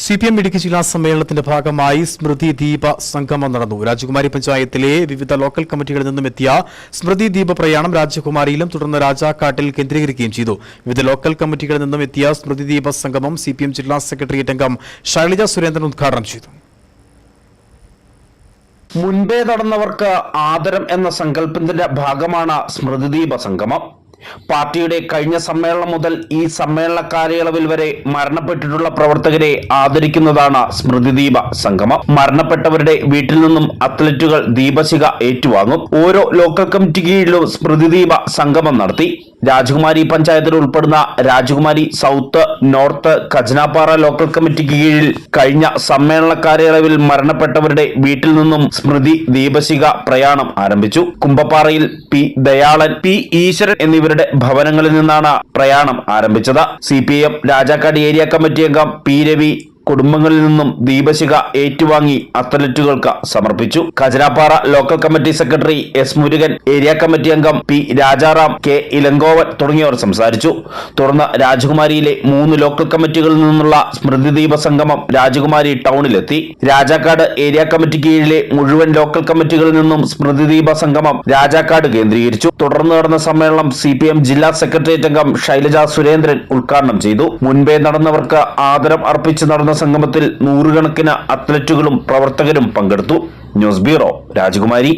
CPM Idukki ജില്ലാ സമ്മേളനത്തിന്റെ ഭാഗമായി സ്മൃതി ദീപ സംഗമം നടന്നു. രാജകുമാരി പഞ്ചായത്തിലെ വിവിധ ലോക്കൽ കമ്മിറ്റികളിൽ നിന്നും എത്തിയ സ്മൃതി ദീപ പ്രയാണം രാജകുമാരിയിലും തുടർന്ന് രാജാക്കാട്ടിൽ കേന്ദ്രീകരിക്കുകയും ചെയ്തു. വിവിധ ലോക്കൽ കമ്മിറ്റികളിൽ നിന്നും എത്തിയ സ്മൃതി ദീപ സംഗമം CPM ജില്ലാ സെക്രട്ടേറിയറ്റ് അംഗം ശൈലജ സുരേന്ദ്രൻ ഉദ്ഘാടനം ചെയ്തു. മുൻപേ നടന്നവർക്ക് ആദരം എന്ന സങ്കല്പത്തിന്റെ ഭാഗമാണ് സ്മൃതിദീപ സംഗമം. പാർട്ടിയുടെ കഴിഞ്ഞ സമ്മേളനം മുതൽ ഈ സമ്മേളന കാലയളവിൽ വരെ മരണപ്പെട്ടിട്ടുള്ള പ്രവർത്തകരെ ആദരിക്കുന്നതാണ് സ്മൃതിദീപ സംഗമം. മരണപ്പെട്ടവരുടെ വീട്ടിൽ നിന്നും അത്ലറ്റുകൾ ദീപശിഖ ഏറ്റുവാങ്ങും. ഓരോ ലോക്കൽ കമ്മിറ്റി കീഴിലും സ്മൃതിദീപ സംഗമം നടത്തി. രാജകുമാരി പഞ്ചായത്തിൽ ഉൾപ്പെടുന്ന രാജകുമാരി സൗത്ത്, നോർത്ത്, ഖജനാപ്പാറ ലോക്കൽ കമ്മിറ്റിക്ക് കീഴിൽ കഴിഞ്ഞ സമ്മേളന കാലയളവിൽ മരണപ്പെട്ടവരുടെ വീട്ടിൽ നിന്നും സ്മൃതി ദീപശിഖ പ്രയാണം ആരംഭിച്ചു. കുമ്പപ്പാറയിൽ പി ദയാളൻ, പി ഈശ്വരൻ എന്നിവരുടെ ഭവനങ്ങളിൽ നിന്നാണ് പ്രയാണം ആരംഭിച്ചത്. CPM രാജാക്കാട് ഏരിയ കമ്മിറ്റി അംഗം പി രവി കുടുംബങ്ങളിൽ നിന്നും ദീപശിഖ ഏറ്റുവാങ്ങി അത്ലറ്റുകൾക്ക് സമർപ്പിച്ചു. Khajanapara local committee secretary S Murugan, area committee അംഗം പി രാജാറാം, K ഇലങ്കോവൻ തുടങ്ങിയവർ സംസാരിച്ചു. തുടർന്ന് രാജകുമാരിയിലെ 3 ലോക്കൽ കമ്മിറ്റികളിൽ നിന്നുള്ള സ്മൃതിദീപ സംഗമം രാജകുമാരി ടൗണിലെത്തി. രാജാക്കാട് ഏരിയ കമ്മിറ്റി കീഴിലെ മുഴുവൻ ലോക്കൽ കമ്മിറ്റികളിൽ നിന്നും സ്മൃതിദീപ സംഗമം രാജാക്കാട് കേന്ദ്രീകരിച്ചു. തുടർന്ന് നടന്ന സമ്മേളനം CPM ജില്ലാ സെക്രട്ടേറിയറ്റ് അംഗം ശൈലജ സുരേന്ദ്രൻ ഉദ്ഘാടനം ചെയ്തു. മുൻപേ നടന്നവർക്ക് ആദരം അർപ്പിച്ച് നടന്ന സംഗമത്തിൽ നൂറുകണക്കിന് അത്ലറ്റുകളും പ്രവർത്തകരും പങ്കെടുത്തു. ന്യൂസ് ബ്യൂറോ, രാജകുമാരി.